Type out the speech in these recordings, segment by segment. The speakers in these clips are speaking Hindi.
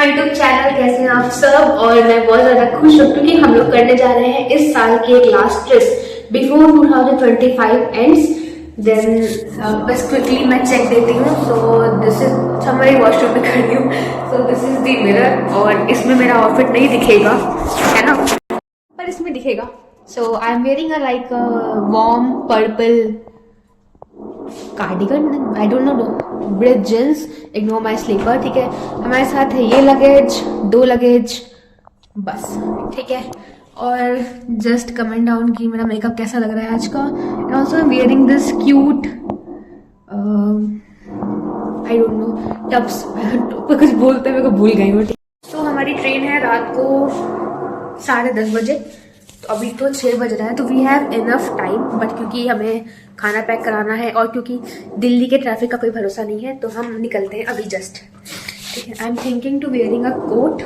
My YouTube channel. कैसे हैं आप सब? और मैं बहुत ज्यादा खुश हूँ क्योंकि हम लोग करने जा रहे हैं इस साल की एक last trip before 2025 ends. Then बस क्विकली मैं चेक देती हूँ। सो दिस इज हमारी वॉशरूम में खड़ी हूँ। So this is the mirror और इसमें मेरा आउटफिट नहीं दिखेगा, है ना, पर इसमें दिखेगा। So I am wearing a like warm purple cardigan, I don't know, bread jeans, ignore my slipper. ठीक है, हमारे साथ है ये लगेज, 2 लगेज बस, ठीक है। और जस्ट कमेंट डाउन कि मेरा मेकअप कैसा लग रहा है आज का। And also I am wearing this cute I don't no Tops कुछ बोलते हैं, मेरे को भूल गई हूँ। तो हमारी ट्रेन है रात को 10:30 बजे, तो अभी तो 6 बज रहा है, तो we have enough time. But क्योंकि हमें खाना पैक कराना है और क्योंकि दिल्ली के ट्रैफिक का कोई भरोसा नहीं है, तो हम निकलते हैं अभी जस्ट। ठीक है, I am thinking to wearing a coat.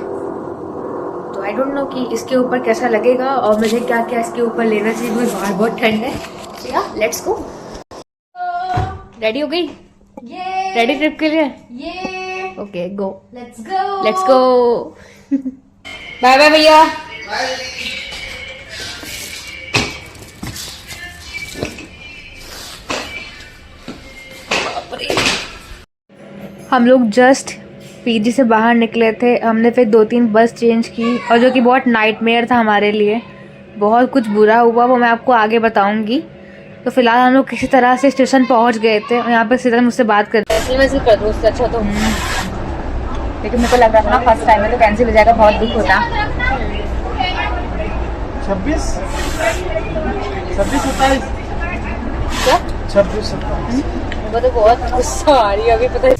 तो आई डोंट नो कि इसके ऊपर कैसा लगेगा और मुझे क्या क्या इसके ऊपर लेना चाहिए, क्योंकि बाहर बहुत ठंड है। तो या लेट्स गो। रेडी हो गई? रेडी ट्रिप के लिए? Okay go, let's go. Bye bye भैया। हम लोग जस्ट पीजी से बाहर निकले थे। हमने फिर 2-3 बस चेंज की, और जो कि बहुत नाइटमेयर था हमारे लिए। बहुत कुछ बुरा हुआ, वो मैं आपको आगे बताऊंगी। तो फिलहाल हम लोग किसी तरह से स्टेशन पहुंच गए थे और यहाँ पे सीधा मुझसे बात कर उससे अच्छा तो लेकिन मेरे को लग रहा था फर्स्ट टाइम में तो कैंसिल हो जाएगा, बहुत दुख होता। 26 27 क्या 26 27 वो तो बहुत गुस्सा आ रही है अभी, पता है।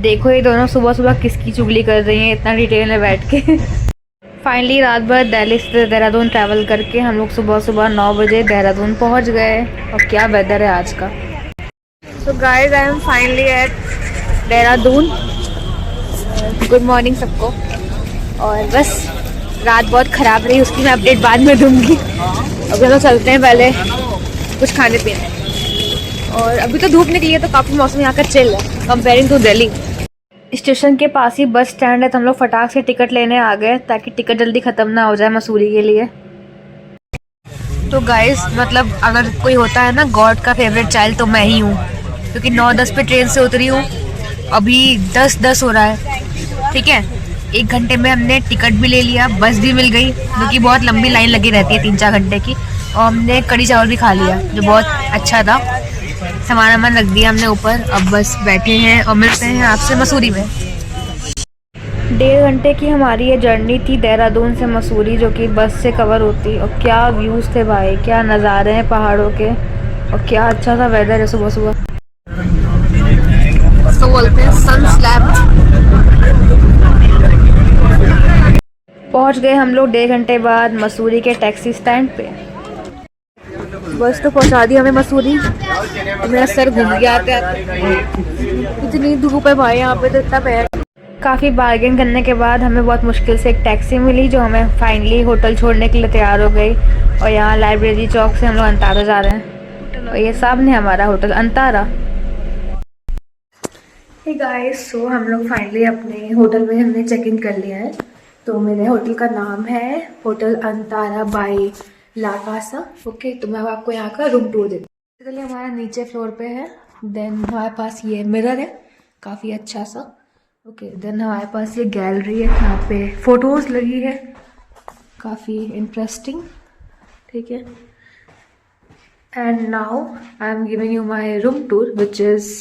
देखो ये दोनों सुबह सुबह किसकी चुगली कर रही हैं इतना डिटेल में बैठ के। फाइनली रात भर दिल्ली से देहरादून ट्रैवल करके हम लोग सुबह सुबह 9 बजे देहरादून पहुंच गए। और क्या वेदर है आज का। So guys I am finally at Dehradun. Good morning सबको। और बस रात बहुत ख़राब रही, उसकी मैं अपडेट बाद में दूंगी। अब हम लोग चलते हैं पहले कुछ खाने पीने। और अभी तो धूप निकली है तो काफ़ी मौसम यहाँ का चिल है कंपेयरिंग टू दिल्ली। स्टेशन के पास ही बस स्टैंड है, तो हम लोग फटाक से टिकट लेने आ गए ताकि टिकट जल्दी ख़त्म ना हो जाए मसूरी के लिए। तो गाइस मतलब अगर कोई होता है ना गॉड का फेवरेट चाइल्ड तो मैं ही हूँ, क्योंकि 9:10 पे ट्रेन से उतरी हूँ, अभी 10:10 हो रहा है। ठीक है, 1 घंटे में हमने टिकट भी ले लिया, बस भी मिल गई, जो कि बहुत लंबी लाइन लगी रहती है 3-4 घंटे की। और हमने कढ़ी चावल भी खा लिया जो बहुत अच्छा था। सामान वामान रख दिया हमने ऊपर, अब बस बैठे हैं और मिलते हैं आपसे मसूरी में। 1.5 घंटे की हमारी ये जर्नी थी देहरादून से मसूरी, जो कि बस से कवर होती। और क्या व्यूज़ थे भाई, क्या नज़ारे हैं पहाड़ों के, और क्या अच्छा सा वेदर है सुबह सुबह। तो बोलते हैं सन स्लैप्ड। पहुंच गए हम लोग 1.5 घंटे बाद मसूरी के टैक्सी स्टैंड पे। बस तो पहुंचा दी हमें मसूरी। तो मेरा सर घूम गया था, इतनी धूप है भाई यहाँ पे, तो इतना पैर। काफ़ी बार्गेन करने के बाद हमें बहुत मुश्किल से एक टैक्सी मिली, जो हमें फाइनली होटल छोड़ने के लिए तैयार हो गई। और यहाँ लाइब्रेरी चौक से हम लोग अंतारा जा रहे हैं, और ये सामने हमारा होटल अंतारा। हे गाइस, सो हम लोग फाइनली अपने होटल में हमने चेक इन कर लिया है। तो मेरे होटल का नाम है होटल अंतारा बाय ला कासा। ओके, तो मैं आपको यहाँ का रूम टूर देती हूँ। चलिए, हमारा नीचे फ्लोर पे है। देन हमारे पास ये मिरर है काफ़ी अच्छा सा। ओके, देन हमारे पास ये गैलरी है, यहाँ पे फोटोज़ लगी है काफ़ी इंटरेस्टिंग। ठीक है, and now I am giving you my room tour which is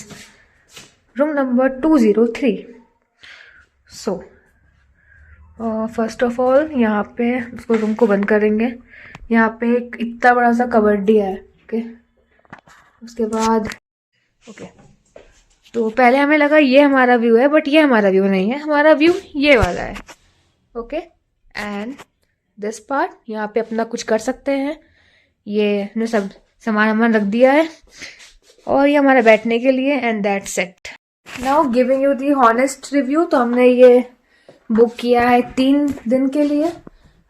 room number 203। So first of all यहाँ पे उसको रूम को बंद करेंगे। यहाँ पे एक इतना बड़ा सा कबर्ड दिया है। ओके, उसके बाद ओके, तो पहले हमें लगा ये हमारा व्यू है, बट ये हमारा व्यू नहीं है, हमारा व्यू ये वाला है। ओके, एंड दिस पार्ट यहाँ पे अपना कुछ कर सकते हैं। ये हमने सब सामान वामान रख दिया है, और ये हमारा बैठने के लिए, and that's it. Now giving you the honest review. तो हमने ये बुक किया है 3 दिन के लिए।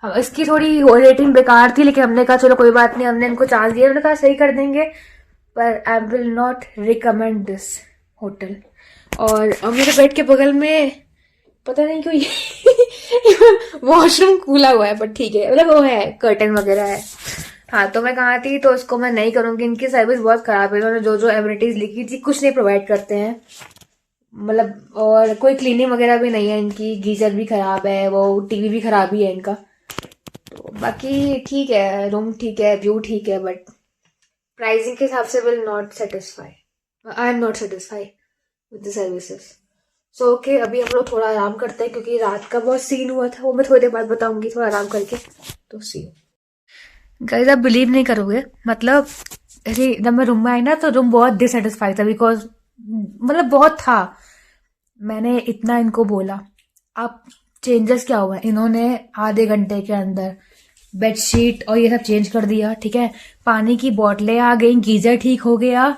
इसकी थोड़ी रेटिंग बेकार थी, लेकिन हमने कहा चलो कोई बात नहीं, हमने इनको चांस दिया, उन्होंने कहा सही कर देंगे, पर I will not recommend this hotel. और मेरे बेड के बगल में पता नहीं क्यों ये वॉशरूम खुला हुआ है, बट ठीक है, मतलब वो है कर्टन वगैरह है। हाँ, तो मैं कहाँ थी, तो उसको मैं नहीं करूंगी। इनकी सर्विस बहुत खराब है, इन्होंने जो जो एमिनिटीज लिखी थी कुछ नहीं प्रोवाइड करते हैं, मतलब, और कोई क्लीनिंग वगैरह भी नहीं है इनकी, गीजर भी खराब है, वो टीवी भी खराब ही है इनका। तो बाकी ठीक है, रूम ठीक है, व्यू ठीक है, बट प्राइसिंग के हिसाब से will not satisfy, I am not satisfy with the services. So okay, अभी हम लोग थोड़ा आराम करते हैं क्योंकि रात का बहुत सीन हुआ था, वो मैं थोड़ी देर बाद बताऊंगी, थोड़ा आराम करके। तो सी गाइस, आप बिलीव नहीं करोगे, मतलब अरे जब मैं रूम में आई ना तो रूम बहुत डिससेटिस्फाई था, बिकॉज मतलब बहुत था। मैंने इतना इनको बोला, आप चेंजेस क्या हुआ, इन्होंने आधे घंटे के अंदर बेडशीट और ये सब चेंज कर दिया, ठीक है। पानी की बोतलें आ गई, गीजर ठीक हो गया,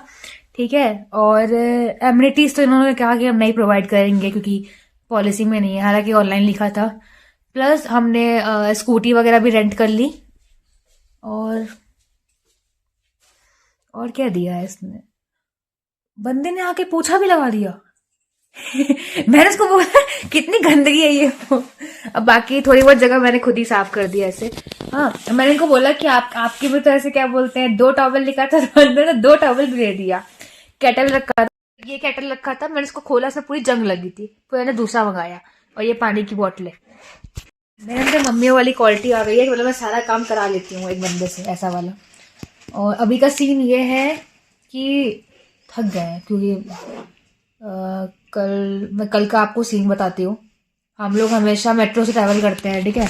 ठीक है। और एमिनिटीज तो इन्होंने कहा कि हम नहीं प्रोवाइड करेंगे क्योंकि पॉलिसी में नहीं है, हालांकि ऑनलाइन लिखा था। प्लस हमने स्कूटी वगैरह भी रेंट कर ली। और क्या दिया है इसने, बंदे ने आके पोछा भी लगा दिया। मैंने उसको बोला कितनी गंदगी है ये। अब बाकी थोड़ी बहुत जगह मैंने खुद ही साफ कर दिया ऐसे। हाँ, मैंने इनको बोला कि आपकी भी तो ऐसे क्या बोलते हैं, 2 टॉवल लिखा था, तो बंदे ने 2 टॉवल भी दे दिया। केटल रखा था, ये केटल रखा था, मैंने इसको खोला, उसमें पूरी जंग लगी थी, फिर मैंने दूसरा मंगाया। और ये पानी की बोतलें, मेरे अंदर मम्मी वाली क्वालिटी आ गई है कि मतलब मैं सारा काम करा लेती हूँ एक बंदे से, ऐसा वाला। और अभी का सीन ये है कि थक गए हैं क्योंकि मैं कल का आपको सीन बताती हूँ। हम लोग हमेशा मेट्रो से ट्रैवल करते हैं, ठीक है।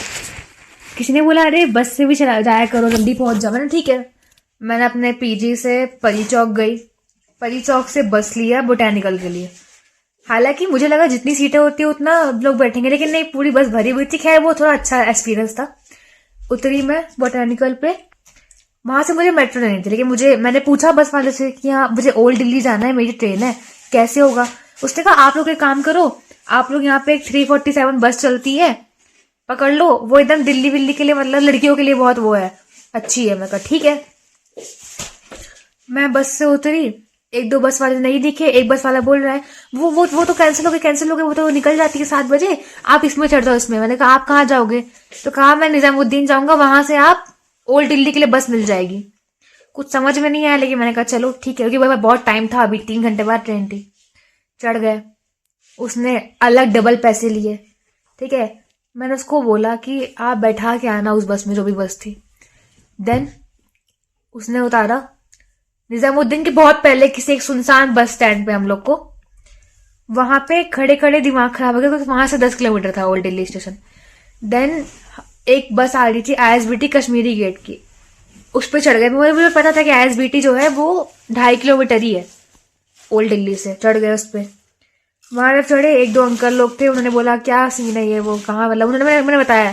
किसी ने बोला अरे बस से भी चला जाया करो, जल्दी पहुंच जाओ। मैंने ठीक है, मैंने अपने पीजी से परी चौक गई, परी चौक से बस लिया बोटैनिकल के लिए। हालांकि मुझे लगा जितनी सीटें होती है उतना लोग बैठेंगे, लेकिन नहीं, पूरी बस भरी हुई थी। खैर वो थोड़ा अच्छा एक्सपीरियंस था। उतरी मैं बोटैनिकल पे, वहां से मुझे मेट्रो लेनी थी, लेकिन मैंने पूछा बस वाले से कि हाँ मुझे ओल्ड दिल्ली जाना है, मेरी ट्रेन है, कैसे होगा। उसने कहा आप लोग एक काम करो, आप लोग यहाँ पे एक 347 बस चलती है, पकड़ लो, वो एकदम दिल्ली विल्ली के लिए, मतलब लड़कियों के लिए बहुत वो है, अच्छी है। मैं कहा ठीक है। मैं बस से उतरी, 1-2 बस वाले नहीं दिखे। एक बस वाला बोल रहा है वो तो कैंसिल हो गए, वो तो निकल जाती है 7 बजे, आप इसमें चढ़ जाओ इसमें। मैंने कहा आप कहाँ जाओगे, तो कहा मैं निजामुद्दीन जाऊंगा, वहां से आप ओल्ड दिल्ली के लिए बस मिल जाएगी। कुछ समझ में नहीं आया, लेकिन मैंने कहा चलो ठीक है, क्योंकि बहुत टाइम था, अभी 3 घंटे बाद ट्रेन थी। चढ़ गए, उसने अलग डबल पैसे लिए, ठीक है। मैंने उसको बोला कि आप बैठा के आना उस बस में, जो भी बस थी। देन उसने उतारा निजामुद्दीन के बहुत पहले किसी एक सुनसान बस स्टैंड पे हम लोग को। वहां पे खड़े खड़े दिमाग खराब हो गया, क्योंकि वहां से 10 किलोमीटर था ओल्ड दिल्ली स्टेशन। देन एक बस आ रही थी ISBT कश्मीरी गेट की, उस पर चढ़ गए। मुझे पता था कि ISBT जो है वो 2.5 किलोमीटर ही है ओल्ड दिल्ली से। चढ़ गए उस पर, वहां जब चढ़े 1-2 अंकल लोग थे, उन्होंने बोला क्या सीन है ये वो कहाँ, मतलब मैंने बताया।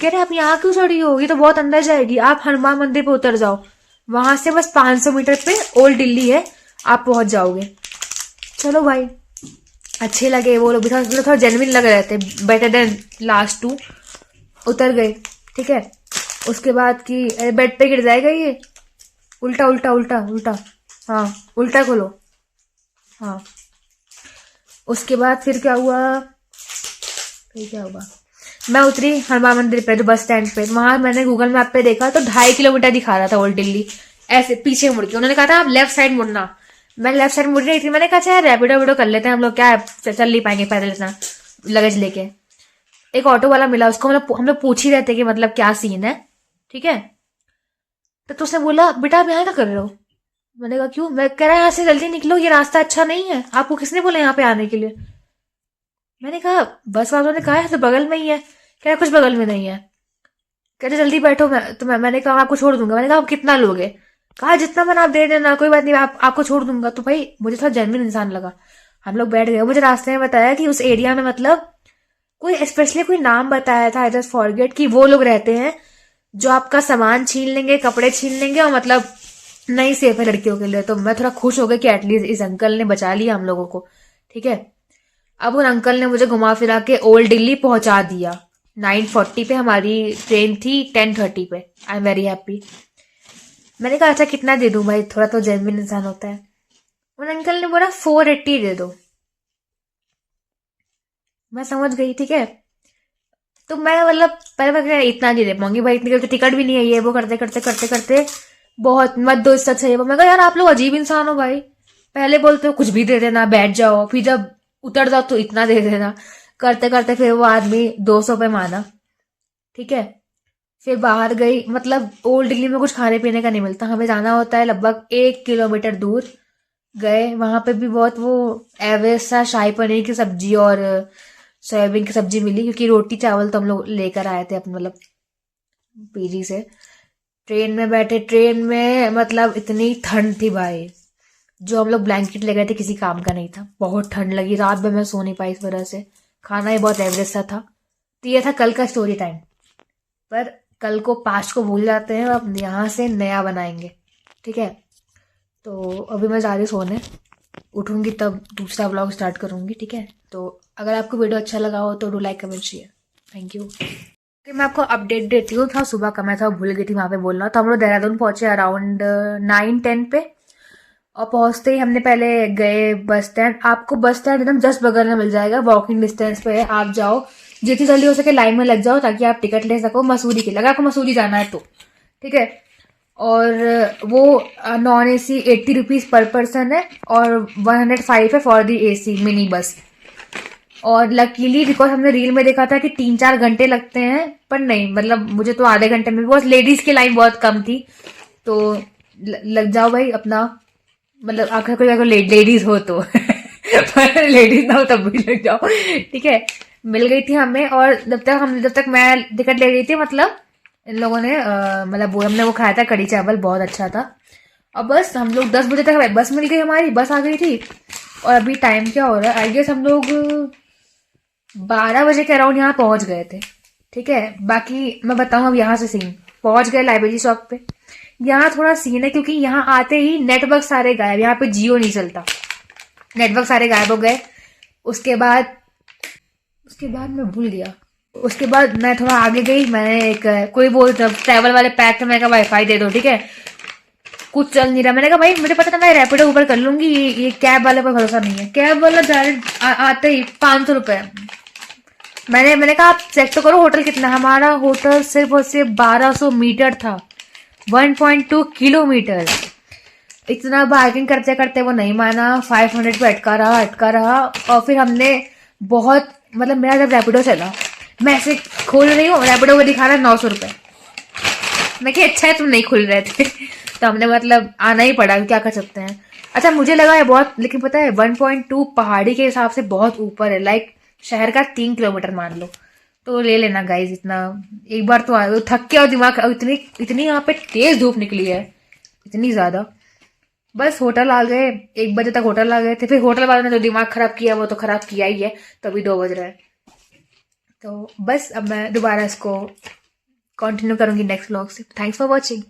कह रहे आप यहाँ क्यों चढ़ी हो, ये तो बहुत अंदर जाएगी, आप हनुमान मंदिर पे उतर जाओ, वहां से बस 500 मीटर पे ओल्ड दिल्ली है, आप पहुंच जाओगे। चलो भाई, अच्छे लगे वो लोग भी, थोड़ा जेन्युइन लग रहे थे, बेटर देन लास्ट 2। उतर गए, ठीक है। उसके बाद की बेड पे गिर जाएगा ये, उल्टा उल्टा उल्टा उल्टा, हाँ उल्टा खोलो, हाँ। उसके बाद फिर क्या हुआ, मैं उतरी हनुमान मंदिर पे, जो बस स्टैंड पे, वहां मैंने गूगल मैप पे देखा तो 2.5 किलोमीटर दिखा रहा था ओल्ड दिल्ली। ऐसे पीछे मुड़ के उन्होंने कहा था आप लेफ्ट साइड मुड़ना, मैं लेफ्ट साइड मुड़ रही थी। मैंने कहा चाहे रैपिडो वैपिडो कर लेते हैं हम लोग, क्या चल नहीं पाएंगे पैदल इतना लगेज लेके। एक ऑटो वाला मिला, उसको हम लोग पूछ ही रहे थे कि मतलब क्या सीन है, ठीक है। तो उसने बोला बेटा आप यहाँ क्या कर रहे हो। मैंने कहा क्यों, मैं कह रहा यहाँ से जल्दी निकलो, ये रास्ता अच्छा नहीं है, आपको किसने बोला यहाँ पे आने के लिए। मैंने कहा बस वालों ने कहा है तो बगल में ही है। कह रहा कुछ बगल में नहीं है, कह रहे जल्दी बैठो। मैंने कहा आपको छोड़ दूंगा। मैंने कहा आप कितना लोगे, कहा जितना मन आप दे देना, कोई बात नहीं, आपको छोड़ दूंगा। तो भाई मुझे थोड़ा जेन्युइन इंसान लगा। हम लोग बैठ गए। मुझे रास्ते में बताया कि उस एरिया में मतलब कोई स्पेशली कोई नाम बताया था, आई जस्ट फॉरगेट, कि वो लोग रहते हैं जो आपका सामान छीन लेंगे, कपड़े छीन लेंगे, और मतलब नहीं सेफ है लड़कियों के लिए। तो मैं थोड़ा खुश हो गई कि एटलीस्ट इस अंकल ने बचा लिया हम लोगों को, ठीक है। अब उन अंकल ने मुझे घुमा फिरा के ओल्ड दिल्ली पहुंचा दिया। 9:40 पे हमारी ट्रेन थी, 10:30 पे। I am very happy. मैंने कहा अच्छा कितना दे दूं भाई, थोड़ा तो जेन्युइन इंसान होता है। उन अंकल ने बोला 480 दे दो। मैं समझ गई, ठीक है। तो मैं मतलब पहले मैं क्या इतना नहीं दे पाऊंगी भाई, इतनी टिकट भी नहीं है, ये वो करते करते करते करते बहुत मत दो, इससे अच्छा ये वो। मैं कहा यार आप लोग अजीब इंसान हो भाई, पहले बोलते हो कुछ भी दे देना, बैठ जाओ, फिर जब उतर जाओ तो इतना दे देना। करते करते फिर वो आदमी 200 रुपये माना, ठीक है। फिर बाहर गई, मतलब ओल्ड दिल्ली में कुछ खाने पीने का नहीं मिलता, हमें जाना होता है लगभग 1 किलोमीटर दूर। गए वहां पे भी बहुत वो एवरेज सा शाही पनीर की सब्जी और सोयाबीन की सब्जी मिली, क्योंकि रोटी चावल तो हम लोग लेकर आए थे अपने मतलब पीजी से। ट्रेन में बैठे, ट्रेन में मतलब इतनी ठंड थी भाई, जो हम लोग ब्लैंकेट ले गए थे किसी काम का नहीं था, बहुत ठंड लगी, रात भर मैं सो नहीं पाई इस वजह से। खाना ही बहुत एवरेज सा था। तो ये था कल का स्टोरी टाइम। पर कल को पास्ट को भूल जाते हैं, अब यहाँ से नया बनाएंगे, ठीक है। तो अभी मैं जा रही सोने, उठूंगी तब दूसरा व्लॉग स्टार्ट करूंगी, ठीक है। तो अगर आपको वीडियो अच्छा लगा हो तो do like comment share, thank you. कि मैं आपको अपडेट देती हूँ, था सुबह का, मैं था भूल गई थी वहां पे बोलना। तो हम लोग देहरादून पहुंचे अराउंड 9-10 पे, और पहुंचते ही हमने पहले गए बस स्टैंड। आपको बस स्टैंड एकदम जस्ट बगल में मिल जाएगा, वॉकिंग डिस्टेंस पे है, आप जाओ, जितनी जल्दी हो सके लाइन में लग जाओ ताकि आप टिकट ले सको मसूरी के लिए, अगर आपको मसूरी जाना है तो, ठीक है। और वो non AC 80 rupees per person है, और 105 है for the AC mini bus. और लकीली बिकॉज हमने रील में देखा था कि 3-4 घंटे लगते हैं, पर नहीं, मतलब मुझे तो आधे घंटे में, बिकॉज लेडीज की लाइन बहुत कम थी। तो लग जाओ भाई अपना, मतलब आखिर कोई अगर लेडीज हो तो पर लेडीज ना हो तब भी लग जाओ, ठीक है। मिल गई थी हमें, और जब तक मैं टिकट ले रही थी, मतलब इन लोगों ने मतलब वो हमने वो खाया था कड़ी चावल, बहुत अच्छा था। और बस हम लोग 10 बजे तक बस मिल गई, हमारी बस आ गई थी। और अभी टाइम क्या हो रहा है, आई गेस हम लोग 12 बजे के अराउंड यहाँ पहुंच गए थे, ठीक है। बाकी मैं बताऊं अब यहाँ से सीन, पहुंच गए लाइब्रेरी चौक पे। यहाँ थोड़ा सीन है क्योंकि यहाँ आते ही नेटवर्क सारे गायब, यहाँ पे जियो नहीं चलता, नेटवर्क सारे गायब हो गए। उसके बाद मैं भूल गया। उसके बाद मैं थोड़ा आगे गई, मैंने एक कोई वो ट्रैवल वाले पैक थे, मैंने कहा वाईफाई दे दो, ठीक है। कुछ चल नहीं रहा, मैंने कहा भाई मुझे पता था मैं रैपिडो ऊपर कर लूंगी, ये कैब वाले पर भरोसा नहीं है। कैब वाला डायरेक्ट आते ही 500 रुपए। मैंने कहा आप चेक तो करो होटल कितना, हमारा होटल सिर्फ और सिर्फ 1200 मीटर था, 1.2 किलोमीटर। इतना बार्गिंग करते करते वो नहीं माना, 500 पे अटका रहा। और फिर हमने बहुत, मतलब मेरा जब रैपिडो चला, मैं ऐसे खोल रही हूँ, रैपिडो को दिखा रहा है 900 रुपए। मैं कि अच्छा है तुम नहीं खुल रहे थे तो हमने मतलब आना ही पड़ा, क्या कर सकते हैं। अच्छा मुझे लगा है बहुत, लेकिन पता है 1.2 पहाड़ी के हिसाब से बहुत ऊपर है, लाइक शहर का 3 किलोमीटर मान लो। तो ले लेना गाइज इतना, एक बार तो थक के, और दिमाग इतनी इतनी यहाँ पे तेज धूप निकली है, इतनी ज्यादा। बस होटल आ गए, 1 बजे तक होटल आ गए थे। फिर होटल वाले ने जो दिमाग खराब किया वो तो खराब किया ही है, तो अभी 2 बज रहे हैं। तो बस अब मैं दोबारा इसको कंटिन्यू करूंगी नेक्स्ट व्लॉग से। Thanks for watching.